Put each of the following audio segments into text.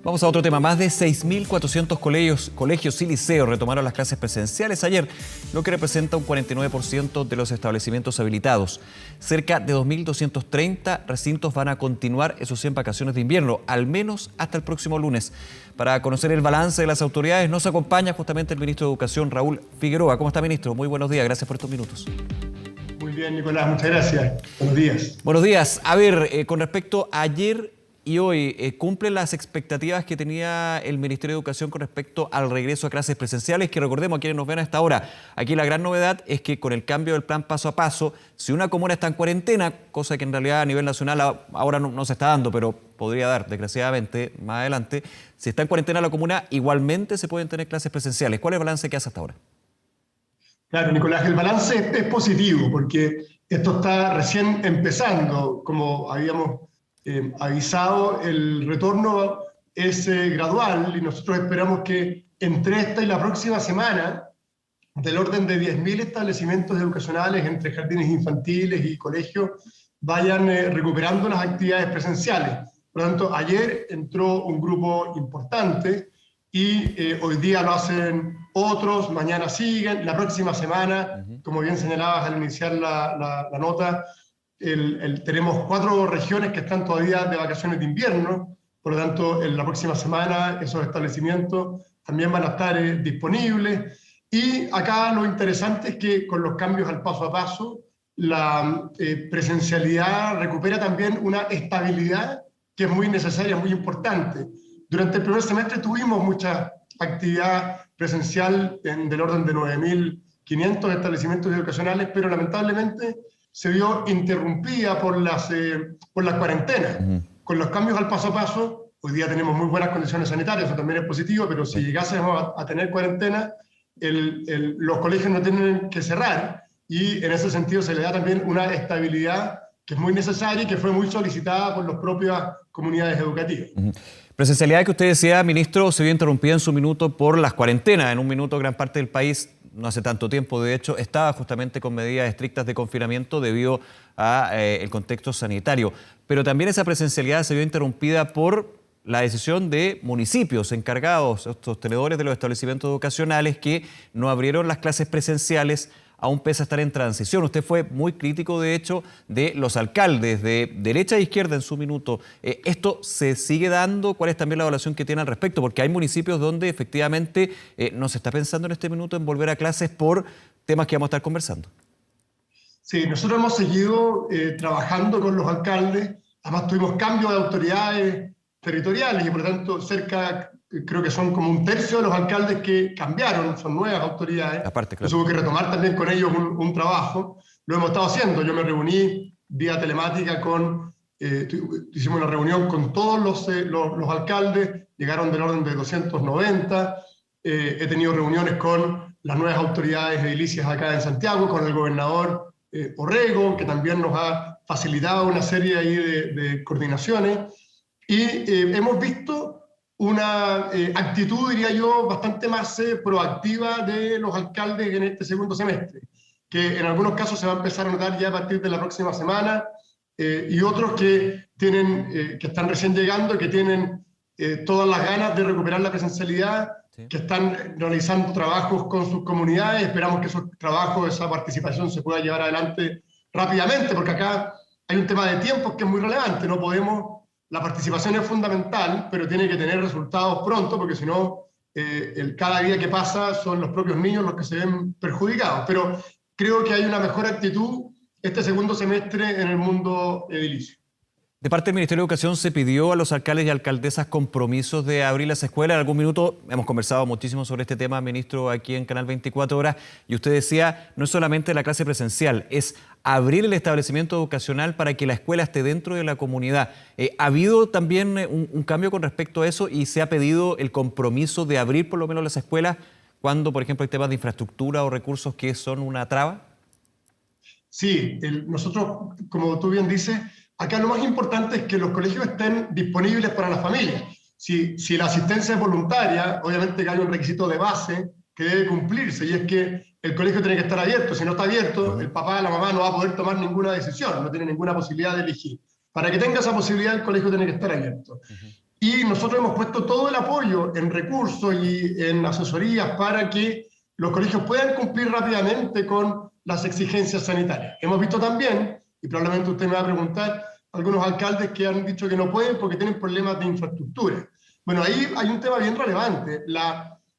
Vamos a otro tema. Más de 6.400 colegios y liceos retomaron las clases presenciales ayer, lo que representa un 49% de los establecimientos habilitados. Cerca de 2.230 recintos van a continuar, eso sí, en vacaciones de invierno, al menos hasta el próximo lunes. Para conocer el balance de las autoridades nos acompaña justamente el ministro de Educación, Raúl Figueroa. ¿Cómo está, ministro? Muy buenos días, gracias por estos minutos. Muy bien, Nicolás, muchas gracias. Buenos días. Buenos días. A ver, con respecto a ayer y hoy, ¿cumplen las expectativas que tenía el Ministerio de Educación con respecto al regreso a clases presenciales? Que recordemos a quienes nos ven a esta hora, aquí la gran novedad es que con el cambio del plan paso a paso, si una comuna está en cuarentena, cosa que en realidad a nivel nacional ahora no se está dando, pero podría dar desgraciadamente más adelante, si está en cuarentena la comuna, igualmente se pueden tener clases presenciales. ¿Cuál es el balance que hace hasta ahora? Claro, Nicolás, el balance es positivo porque esto está recién empezando, como habíamos avisado. El retorno es gradual y nosotros esperamos que entre esta y la próxima semana, del orden de 10.000 establecimientos educacionales entre jardines infantiles y colegios vayan recuperando las actividades presenciales. Por lo tanto, ayer entró un grupo importante y hoy día lo hacen otros, mañana siguen, la próxima semana, como bien señalabas al iniciar la nota, tenemos 4 regiones que están todavía de vacaciones de invierno, por lo tanto, en la próxima semana esos establecimientos también van a estar disponibles. Y acá lo interesante es que con los cambios al paso a paso, la presencialidad recupera también una estabilidad que es muy necesaria, muy importante. Durante el primer semestre tuvimos mucha actividad presencial del orden de 9.500 establecimientos educacionales, pero lamentablemente se vio interrumpida por las cuarentenas. Con los cambios al paso a paso, hoy día tenemos muy buenas condiciones sanitarias, eso también es positivo, pero si llegásemos a tener cuarentena, los colegios no tienen que cerrar, y en ese sentido se le da también una estabilidad que es muy necesaria y que fue muy solicitada por las propias comunidades educativas. Presencialidad que usted decía, ministro, se vio interrumpida en su minuto por las cuarentenas. En un minuto gran parte del país, no hace tanto tiempo de hecho, estaba justamente con medidas estrictas de confinamiento debido al contexto sanitario. Pero también esa presencialidad se vio interrumpida por la decisión de municipios encargados, estos tenedores de los establecimientos educacionales, que no abrieron las clases presenciales, aún pese a estar en transición. Usted fue muy crítico, de hecho, de los alcaldes de derecha e izquierda en su minuto. ¿Esto se sigue dando? ¿Cuál es también la evaluación que tiene al respecto? Porque hay municipios donde efectivamente no se está pensando en este minuto en volver a clases por temas que vamos a estar conversando. Sí, nosotros hemos seguido trabajando con los alcaldes. Además tuvimos cambio de autoridades territoriales y por lo tanto creo que son como 1/3 de los alcaldes que cambiaron, son nuevas autoridades. Aparte, claro. Hubo que retomar también con ellos un trabajo. Lo hemos estado haciendo. Yo me reuní vía telemática hicimos una reunión con todos los alcaldes, llegaron del orden de 290. He tenido reuniones con las nuevas autoridades edilicias acá en Santiago, con el gobernador Orrego, que también nos ha facilitado una serie ahí de coordinaciones. Y hemos visto una actitud, diría yo, bastante más proactiva de los alcaldes en este segundo semestre, que en algunos casos se va a empezar a notar ya a partir de la próxima semana, y otros que están recién llegando, que tienen todas las ganas de recuperar la presencialidad, sí, que están realizando trabajos con sus comunidades. Esperamos que esos trabajos, esa participación se pueda llevar adelante rápidamente, porque acá hay un tema de tiempos que es muy relevante. No podemos... La participación es fundamental, pero tiene que tener resultados pronto, porque si no, cada día que pasa son los propios niños los que se ven perjudicados. Pero creo que hay una mejor actitud este segundo semestre en el mundo edilicio. De parte del Ministerio de Educación se pidió a los alcaldes y alcaldesas compromisos de abrir las escuelas. En algún minuto hemos conversado muchísimo sobre este tema, ministro, aquí en Canal 24 Horas, y usted decía, no es solamente la clase presencial, es abrir el establecimiento educacional para que la escuela esté dentro de la comunidad. ¿Ha habido también un cambio con respecto a eso y se ha pedido el compromiso de abrir por lo menos las escuelas cuando, por ejemplo, hay temas de infraestructura o recursos que son una traba? Sí, nosotros, como tú bien dices, acá lo más importante es que los colegios estén disponibles para las familias. Si la asistencia es voluntaria, obviamente que hay un requisito de base que debe cumplirse, y es que el colegio tiene que estar abierto. Si no está abierto, el papá o la mamá no va a poder tomar ninguna decisión, no tiene ninguna posibilidad de elegir. Para que tenga esa posibilidad, el colegio tiene que estar abierto. y nosotros hemos puesto todo el apoyo en recursos y en asesorías para que los colegios puedan cumplir rápidamente con las exigencias sanitarias. Hemos visto también, y probablemente usted me va a preguntar, algunos alcaldes que han dicho que no pueden porque tienen problemas de infraestructura. Bueno, ahí hay un tema bien relevante.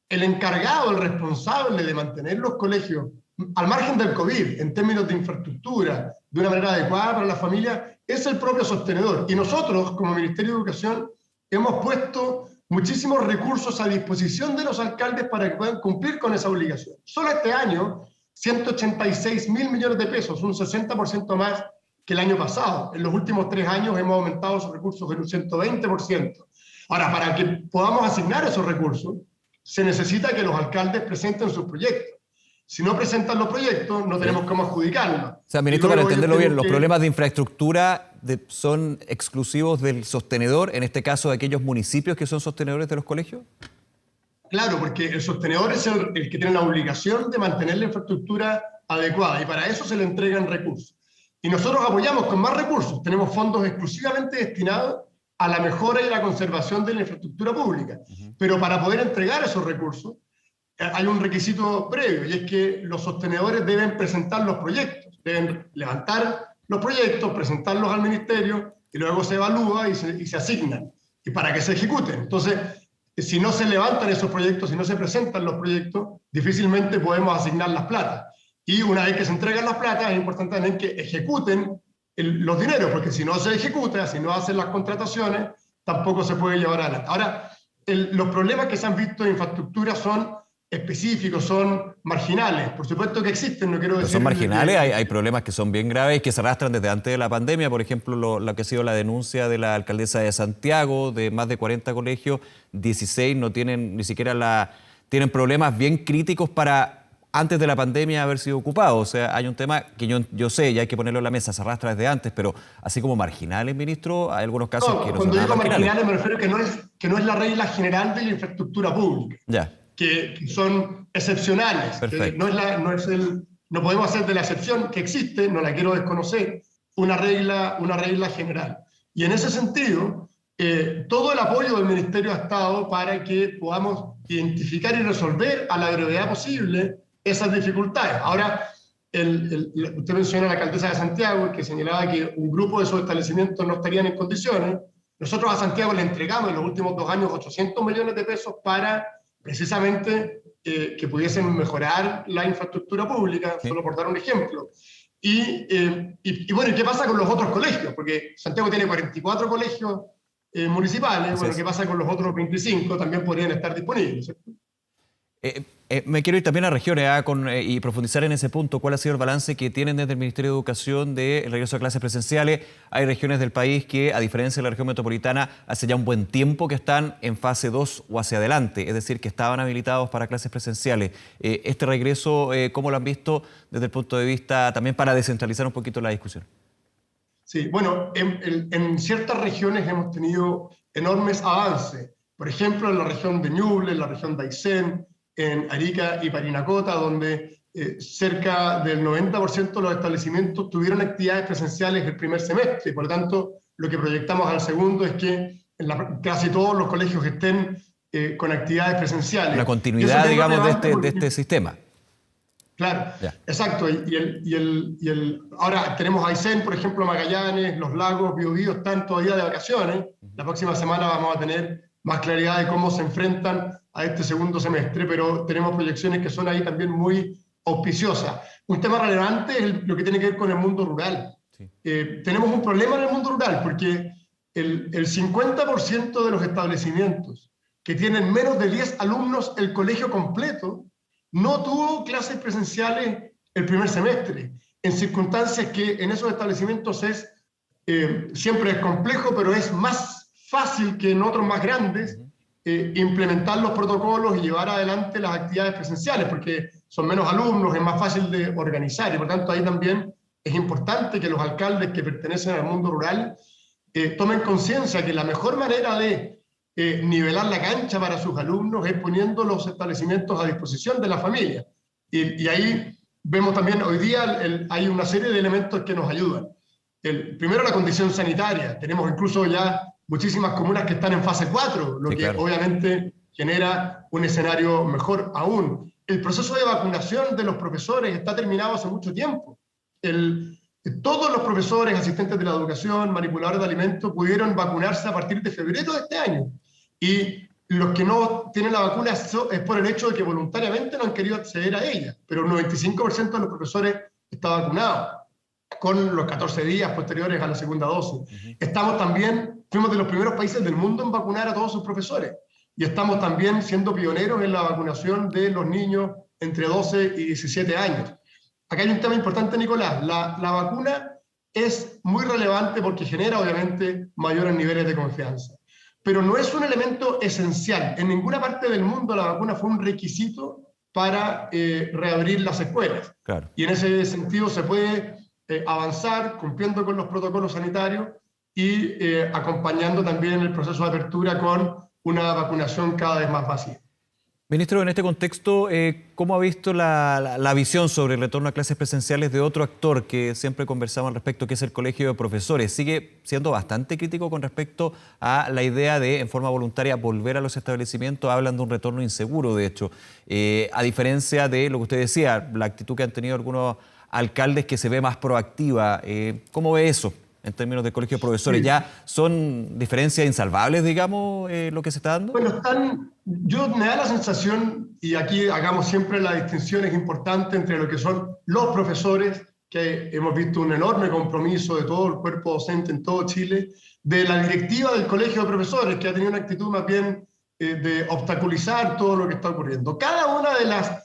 El encargado, el responsable de mantener los colegios al margen del COVID, en términos de infraestructura, de una manera adecuada para la familia, es el propio sostenedor. Y nosotros, como Ministerio de Educación, hemos puesto muchísimos recursos a disposición de los alcaldes para que puedan cumplir con esa obligación. Solo este año, 186.000 millones de pesos, un 60% más que el año pasado. En los últimos 3 años hemos aumentado esos recursos en un 120%. Ahora, para que podamos asignar esos recursos, se necesita que los alcaldes presenten sus proyectos. Si no presentan los proyectos, no tenemos cómo adjudicarlos. O sea, ministro, para entenderlo bien, los problemas de infraestructura son exclusivos del sostenedor, en este caso de aquellos municipios que son sostenedores de los colegios. Claro, porque el sostenedor es el que tiene la obligación de mantener la infraestructura adecuada, y para eso se le entregan recursos. Y nosotros apoyamos con más recursos. Tenemos fondos exclusivamente destinados a la mejora y la conservación de la infraestructura pública. Pero para poder entregar esos recursos, hay un requisito previo, y es que los sostenedores deben presentar los proyectos, deben levantar los proyectos, presentarlos al ministerio, y luego se evalúa y se asignan, y para que se ejecuten. Entonces, si no se levantan esos proyectos, si no se presentan los proyectos, difícilmente podemos asignar las platas. Y una vez que se entregan las platas, es importante también que ejecuten los dineros, porque si no se ejecuta, si no hacen las contrataciones, tampoco se puede llevar adelante. Ahora, los problemas que se han visto en infraestructura son específicos, son marginales. Por supuesto que existen, no quiero decir... Pero son marginales, hay problemas que son bien graves y que se arrastran desde antes de la pandemia. Por ejemplo, lo que ha sido la denuncia de la alcaldesa de Santiago, de más de 40 colegios, 16 no tienen ni siquiera tienen problemas bien críticos para antes de la pandemia haber sido ocupados. O sea, hay un tema que yo sé, y hay que ponerlo en la mesa, se arrastra desde antes, pero así como marginales, ministro, hay algunos casos que no son nada marginales. Cuando digo marginales me refiero que no es la regla general de la infraestructura pública. Ya. Que son excepcionales. No podemos hacer de la excepción que existe, no la quiero desconocer, una regla general. Y en ese sentido, todo el apoyo del Ministerio ha estado para que podamos identificar y resolver a la brevedad posible esas dificultades. Ahora, usted menciona a la alcaldesa de Santiago, que señalaba que un grupo de esos establecimientos no estarían en condiciones. Nosotros a Santiago le entregamos en los últimos 2 años 800 millones de pesos para precisamente que pudiesen mejorar la infraestructura pública, solo por dar un ejemplo. Y bueno, ¿qué pasa con los otros colegios? Porque Santiago tiene 44 colegios municipales, bueno, ¿qué pasa con los otros 25? También podrían estar disponibles, ¿cierto? Me quiero ir también a regiones y profundizar en ese punto. ¿Cuál ha sido el balance que tienen desde el Ministerio de Educación del regreso a clases presenciales? Hay regiones del país que, a diferencia de la región metropolitana, hace ya un buen tiempo que están en fase 2 o hacia adelante, es decir, que estaban habilitados para clases presenciales. Este regreso, ¿cómo lo han visto desde el punto de vista también para descentralizar un poquito la discusión? Sí, bueno, en ciertas regiones hemos tenido enormes avances. Por ejemplo, en la región de Ñuble, en la región de Aysén, en Arica y Parinacota, donde cerca del 90% de los establecimientos tuvieron actividades presenciales el primer semestre. Por lo tanto, lo que proyectamos al segundo es que casi todos los colegios estén con actividades presenciales. La continuidad, digamos, de este sistema. Claro, ya. Exacto. Ahora tenemos Aysén, por ejemplo, Magallanes, Los Lagos, Biobío están todavía de vacaciones. La próxima semana vamos a tener más claridad de cómo se enfrentan a este segundo semestre, pero tenemos proyecciones que son ahí también muy auspiciosas. Un tema relevante es lo que tiene que ver con el mundo rural. Sí. Tenemos un problema en el mundo rural porque el 50% de los establecimientos que tienen menos de 10 alumnos el colegio completo no tuvo clases presenciales el primer semestre, en circunstancias que en esos establecimientos siempre es complejo, pero es más fácil que en otros más grandes implementar los protocolos y llevar adelante las actividades presenciales, porque son menos alumnos, es más fácil de organizar, y por tanto ahí también es importante que los alcaldes que pertenecen al mundo rural tomen conciencia que la mejor manera de nivelar la cancha para sus alumnos es poniendo los establecimientos a disposición de la familia. Y ahí vemos también, hoy día hay una serie de elementos que nos ayudan. Primero, la condición sanitaria. Tenemos incluso ya muchísimas comunas que están en fase 4, lo Sí, que claro. obviamente genera un escenario mejor aún. El proceso de vacunación de los profesores está terminado hace mucho tiempo. Todos los profesores, asistentes de la educación, manipuladores de alimentos, pudieron vacunarse a partir de febrero de este año. Y los que no tienen la vacuna es por el hecho de que voluntariamente no han querido acceder a ella. Pero el 95% de los profesores está vacunado, con los 14 días posteriores a la segunda dosis. Estamos también, fuimos de los primeros países del mundo en vacunar a todos sus profesores. Y estamos también siendo pioneros en la vacunación de los niños entre 12 y 17 años. Acá hay un tema importante, Nicolás. La vacuna es muy relevante porque genera, obviamente, mayores niveles de confianza. Pero no es un elemento esencial. En ninguna parte del mundo la vacuna fue un requisito para reabrir las escuelas. Claro. Y en ese sentido se puede avanzar cumpliendo con los protocolos sanitarios y acompañando también el proceso de apertura con una vacunación cada vez más masiva. Ministro, en este contexto, ¿cómo ha visto la visión sobre el retorno a clases presenciales de otro actor que siempre conversamos al respecto, que es el Colegio de Profesores? Sigue siendo bastante crítico con respecto a la idea de, en forma voluntaria, volver a los establecimientos. Hablan de un retorno inseguro, de hecho. A diferencia de lo que usted decía, la actitud que han tenido algunos alcaldes que se ve más proactiva. ¿Cómo ve eso en términos del Colegio de Profesores? Sí. ¿Ya son diferencias insalvables, digamos, lo que se está dando? Bueno, me da la sensación, y aquí hagamos siempre la distinción, es importante entre lo que son los profesores, que hemos visto un enorme compromiso de todo el cuerpo docente en todo Chile, de la directiva del Colegio de Profesores, que ha tenido una actitud más bien de obstaculizar todo lo que está ocurriendo. Cada una de las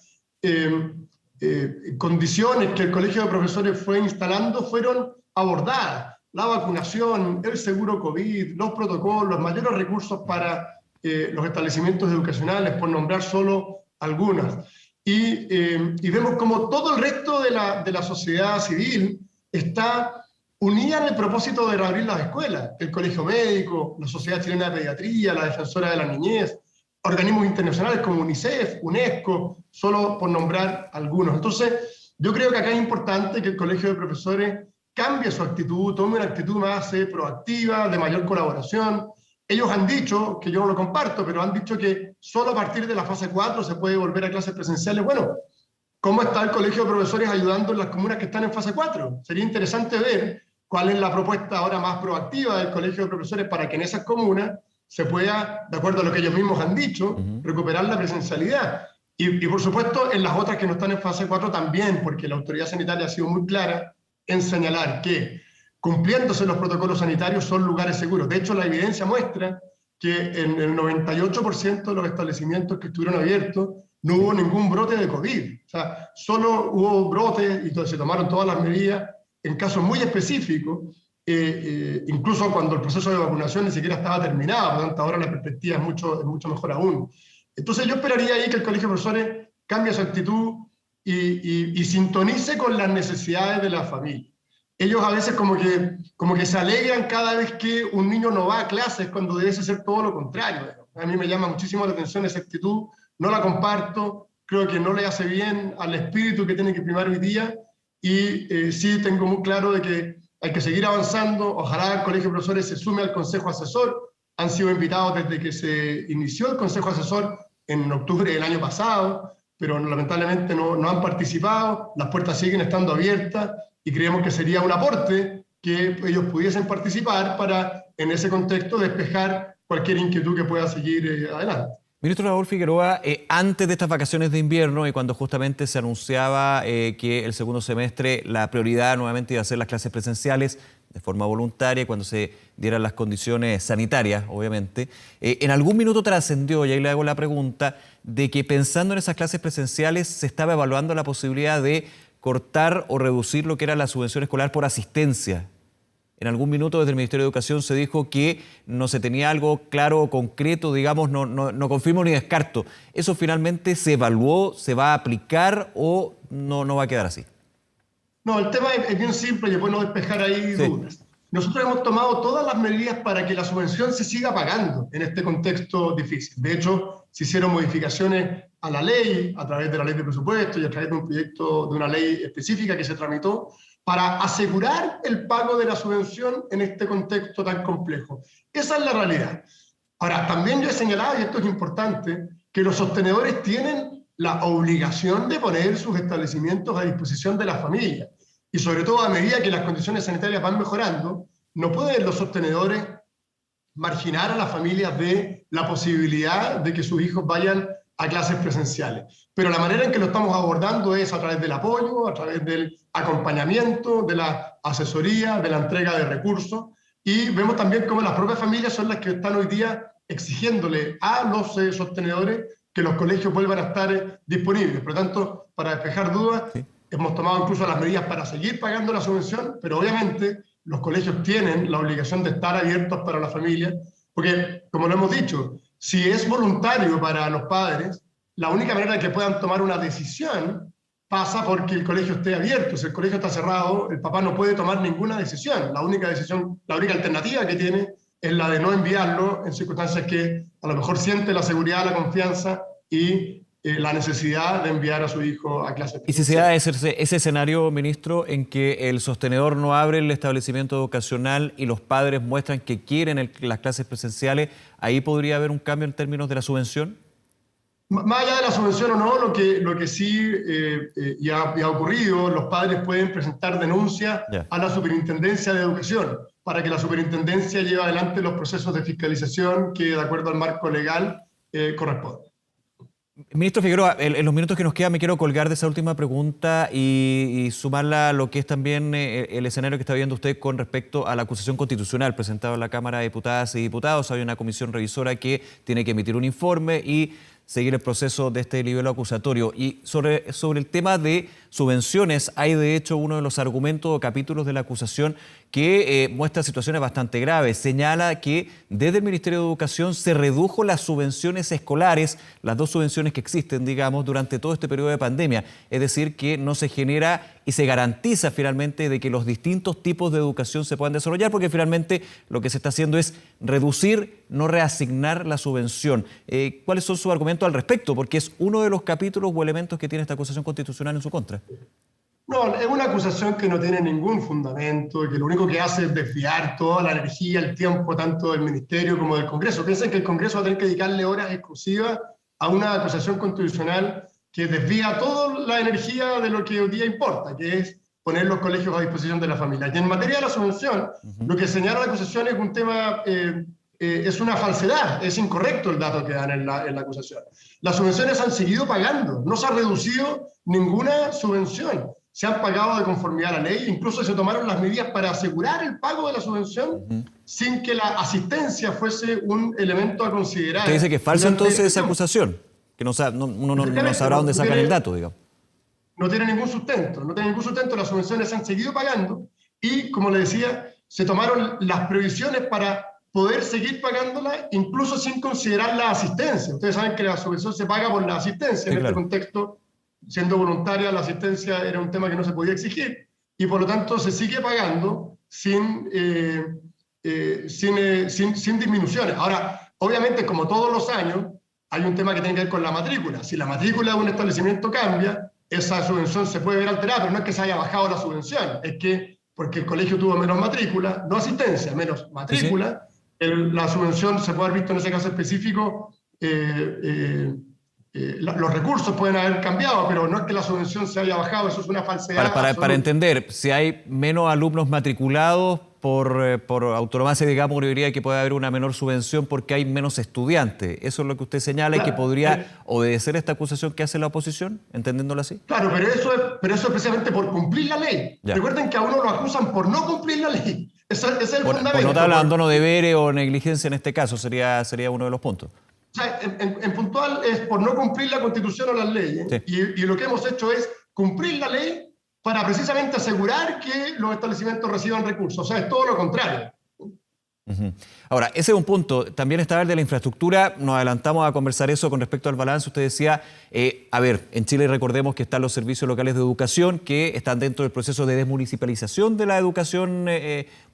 condiciones que el Colegio de Profesores fue instalando fueron abordadas. La vacunación, el seguro COVID, los protocolos, mayores recursos para los establecimientos educacionales, por nombrar solo algunas. Y vemos como todo el resto de la sociedad civil está unida en el propósito de reabrir las escuelas. El Colegio Médico, la Sociedad Chilena de Pediatría, la Defensora de la Niñez, organismos internacionales como UNICEF, UNESCO, solo por nombrar algunos. Entonces, yo creo que acá es importante que el Colegio de Profesores cambie su actitud, tome una actitud más proactiva, de mayor colaboración. Ellos han dicho, que yo no lo comparto, pero han dicho que solo a partir de la fase 4 se puede volver a clases presenciales. Bueno, ¿cómo está el Colegio de Profesores ayudando en las comunas que están en fase 4? Sería interesante ver cuál es la propuesta ahora más proactiva del Colegio de Profesores para que en esas comunas se pueda, de acuerdo a lo que ellos mismos han dicho, recuperar la presencialidad. Y por supuesto, en las otras que no están en fase 4 también, porque la autoridad sanitaria ha sido muy clara en señalar que, cumpliéndose los protocolos sanitarios, son lugares seguros. De hecho, la evidencia muestra que en el 98% de los establecimientos que estuvieron abiertos no hubo ningún brote de COVID. O sea, solo hubo brotes y se tomaron todas las medidas en casos muy específicos, incluso cuando el proceso de vacunación ni siquiera estaba terminado. Por lo tanto, ahora la perspectiva es mucho mejor aún. Entonces, yo esperaría ahí que el Colegio de Profesores cambie su actitud y sintonice con las necesidades de la familia. Ellos a veces como que se alegran cada vez que un niño no va a clases, cuando debe ser todo lo contrario. A mí me llama muchísimo la atención esa actitud, no la comparto, creo que no le hace bien al espíritu que tiene que primar hoy día, y sí tengo muy claro de que hay que seguir avanzando. Ojalá el Colegio de Profesores se sume al Consejo Asesor. Han sido invitados desde que se inició el Consejo Asesor en octubre del año pasado, pero lamentablemente no han participado. Las puertas siguen estando abiertas y creemos que sería un aporte que ellos pudiesen participar para, en ese contexto, despejar cualquier inquietud que pueda seguir adelante. Ministro Raúl Figueroa, antes de estas vacaciones de invierno y cuando justamente se anunciaba que el segundo semestre la prioridad nuevamente iba a ser las clases presenciales de forma voluntaria, cuando se dieran las condiciones sanitarias, obviamente, en algún minuto trascendió, y ahí le hago la pregunta, de que pensando en esas clases presenciales se estaba evaluando la posibilidad de cortar o reducir lo que era la subvención escolar por asistencia. En algún minuto desde el Ministerio de Educación se dijo que no se tenía algo claro o concreto, digamos, no confirmo ni descarto. ¿Eso finalmente se evaluó, se va a aplicar o no va a quedar así? No, el tema es bien simple y es bueno despejar ahí dudas. Nosotros hemos tomado todas las medidas para que la subvención se siga pagando en este contexto difícil. De hecho, se hicieron modificaciones a la ley, a través de la ley de presupuesto y a través de un proyecto de una ley específica que se tramitó, para asegurar el pago de la subvención en este contexto tan complejo. Esa es la realidad. Ahora, también yo he señalado, y esto es importante, que los sostenedores tienen la obligación de poner sus establecimientos a disposición de las familias. Y sobre todo a medida que las condiciones sanitarias van mejorando, no pueden los sostenedores marginar a las familias de la posibilidad de que sus hijos vayan a clases presenciales. Pero la manera en que lo estamos abordando es a través del apoyo, a través del acompañamiento, de la asesoría, de la entrega de recursos, y vemos también cómo las propias familias son las que están hoy día exigiéndole a los sostenedores que los colegios vuelvan a estar disponibles. Por lo tanto, para despejar dudas, sí, hemos tomado incluso las medidas para seguir pagando la subvención, pero obviamente los colegios tienen la obligación de estar abiertos para las familias, porque, como lo hemos dicho, si es voluntario para los padres, la única manera de que puedan tomar una decisión pasa porque el colegio esté abierto. Si el colegio está cerrado, el papá no puede tomar ninguna decisión. La única alternativa que tiene es la de no enviarlo en circunstancias que a lo mejor siente la seguridad, la confianza y la necesidad de enviar a su hijo a clases. ¿Y si se da ese escenario, ministro, en que el sostenedor no abre el establecimiento educacional y los padres muestran que quieren las clases presenciales, ahí podría haber un cambio en términos de la subvención? Más allá de la subvención o no, lo que sí ya ha ocurrido, los padres pueden presentar denuncia a la Superintendencia de Educación para que la Superintendencia lleve adelante los procesos de fiscalización que, de acuerdo al marco legal, corresponden. Ministro Figueroa, en los minutos que nos quedan me quiero colgar de esa última pregunta y sumarla a lo que es también el escenario que está viendo usted con respecto a la acusación constitucional presentada en la Cámara de Diputadas y Diputados. Hay una comisión revisora que tiene que emitir un informe y seguir el proceso de este libelo acusatorio. Y sobre el tema de subvenciones, hay de hecho uno de los argumentos o capítulos de la acusación que muestra situaciones bastante graves. Señala que desde el Ministerio de Educación se redujo las subvenciones escolares, las dos subvenciones que existen, digamos, durante todo este periodo de pandemia. Es decir, que no se genera y se garantiza finalmente de que los distintos tipos de educación se puedan desarrollar, porque finalmente lo que se está haciendo es reducir, no reasignar la subvención. ¿Cuáles son sus argumentos al respecto? Porque es uno de los capítulos o elementos que tiene esta acusación constitucional en su contra. No, es una acusación que no tiene ningún fundamento y que lo único que hace es desviar toda la energía, el tiempo, tanto del Ministerio como del Congreso. Piensen que el Congreso va a tener que dedicarle horas exclusivas a una acusación constitucional que desvía toda la energía de lo que hoy día importa, que es poner los colegios a disposición de la familia. Y en materia de la subvención, lo que señala la acusación es un tema, es una falsedad, es incorrecto el dato que dan en la acusación. Las subvenciones han seguido pagando, no se ha reducido ninguna subvención. Se han pagado de conformidad a la ley, incluso se tomaron las medidas para asegurar el pago de la subvención sin que la asistencia fuese un elemento a considerar. ¿Usted dice que es falsa entonces esa acusación? Que uno no sabrá dónde sacan el dato, digamos. No tiene ningún sustento, las subvenciones se han seguido pagando y, como le decía, se tomaron las previsiones para poder seguir pagándolas, incluso sin considerar la asistencia. Ustedes saben que la subvención se paga por la asistencia, sí, en este contexto. Siendo voluntaria, la asistencia era un tema que no se podía exigir y por lo tanto se sigue pagando sin disminuciones. Ahora, obviamente, como todos los años, hay un tema que tiene que ver con la matrícula. Si la matrícula de un establecimiento cambia, esa subvención se puede ver alterada, pero no es que se haya bajado la subvención, es que porque el colegio tuvo menos matrícula, no asistencia, menos matrícula, ¿sí? La subvención se puede haber visto en ese caso específico. Los recursos pueden haber cambiado, pero no es que la subvención se haya bajado, eso es una falsedad. Para entender, si hay menos alumnos matriculados, por autonomía, digamos, yo diría que puede haber una menor subvención porque hay menos estudiantes. ¿Eso es lo que usted señala, claro, y que podría obedecer esta acusación que hace la oposición, entendiéndolo así? Claro, pero eso es precisamente por cumplir la ley. Ya. Recuerden que a uno lo acusan por no cumplir la ley. Ese es el fundamento. Por no estar abandono de deberes o negligencia en este caso, sería uno de los puntos. O sea, en puntual es por no cumplir la Constitución o las leyes. Sí. Y lo que hemos hecho es cumplir la ley para precisamente asegurar que los establecimientos reciban recursos. O sea, es todo lo contrario. Ahora, ese es un punto. También está el de la infraestructura. Nos adelantamos a conversar eso con respecto al balance. Usted decía, en Chile recordemos que están los servicios locales de educación que están dentro del proceso de desmunicipalización de la educación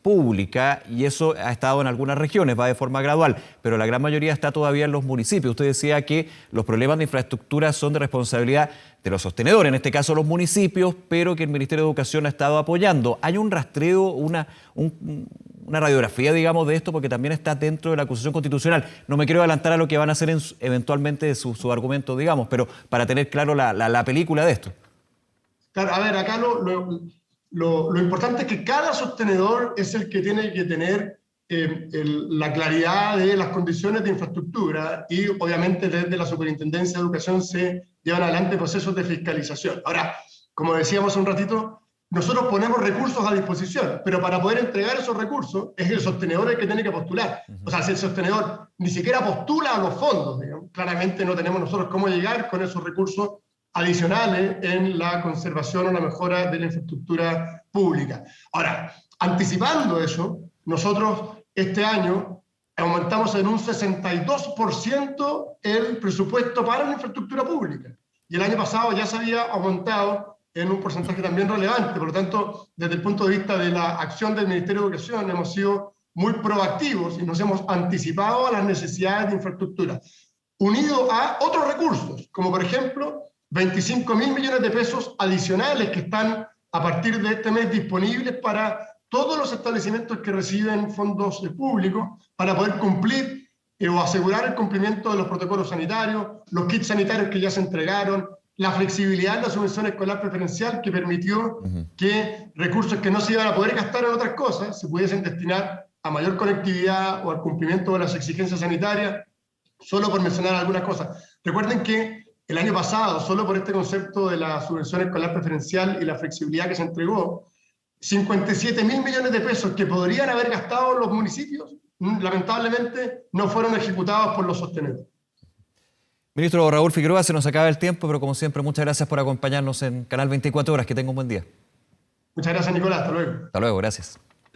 pública, y eso ha estado en algunas regiones, va de forma gradual, pero la gran mayoría está todavía en los municipios. Usted decía que los problemas de infraestructura son de responsabilidad de los sostenedores, en este caso los municipios, pero que el Ministerio de Educación ha estado apoyando. ¿Hay un rastreo, una radiografía, digamos, de esto, porque también está dentro de la acusación constitucional. No me quiero adelantar a lo que van a hacer eventualmente su argumento, digamos, pero para tener claro la película de esto. Claro, a ver, acá lo importante es que cada sostenedor es el que tiene que tener la claridad de las condiciones de infraestructura y obviamente desde la Superintendencia de Educación se llevan adelante procesos de fiscalización. Ahora, como decíamos hace un ratito, nosotros ponemos recursos a disposición, pero para poder entregar esos recursos es el sostenedor el que tiene que postular. O sea, si el sostenedor ni siquiera postula a los fondos, digamos, claramente no tenemos nosotros cómo llegar con esos recursos adicionales en la conservación o la mejora de la infraestructura pública. Ahora, anticipando eso, nosotros este año aumentamos en un 62% el presupuesto para la infraestructura pública. Y el año pasado ya se había aumentado en un porcentaje también relevante. Por lo tanto, desde el punto de vista de la acción del Ministerio de Educación, hemos sido muy proactivos y nos hemos anticipado a las necesidades de infraestructura, unido a otros recursos, como por ejemplo 25.000 millones de pesos adicionales que están a partir de este mes disponibles para todos los establecimientos que reciben fondos públicos para poder cumplir o asegurar el cumplimiento de los protocolos sanitarios, los kits sanitarios que ya se entregaron, la flexibilidad de la subvención escolar preferencial que permitió que recursos que no se iban a poder gastar en otras cosas se pudiesen destinar a mayor conectividad o al cumplimiento de las exigencias sanitarias, solo por mencionar algunas cosas. Recuerden que el año pasado, solo por este concepto de la subvención escolar preferencial y la flexibilidad que se entregó, 57.000 millones de pesos que podrían haber gastado los municipios, lamentablemente no fueron ejecutados por los sostenedores. Ministro Raúl Figueroa, se nos acaba el tiempo, pero como siempre, muchas gracias por acompañarnos en Canal 24 Horas. Que tenga un buen día. Muchas gracias, Nicolás. Hasta luego. Hasta luego, gracias.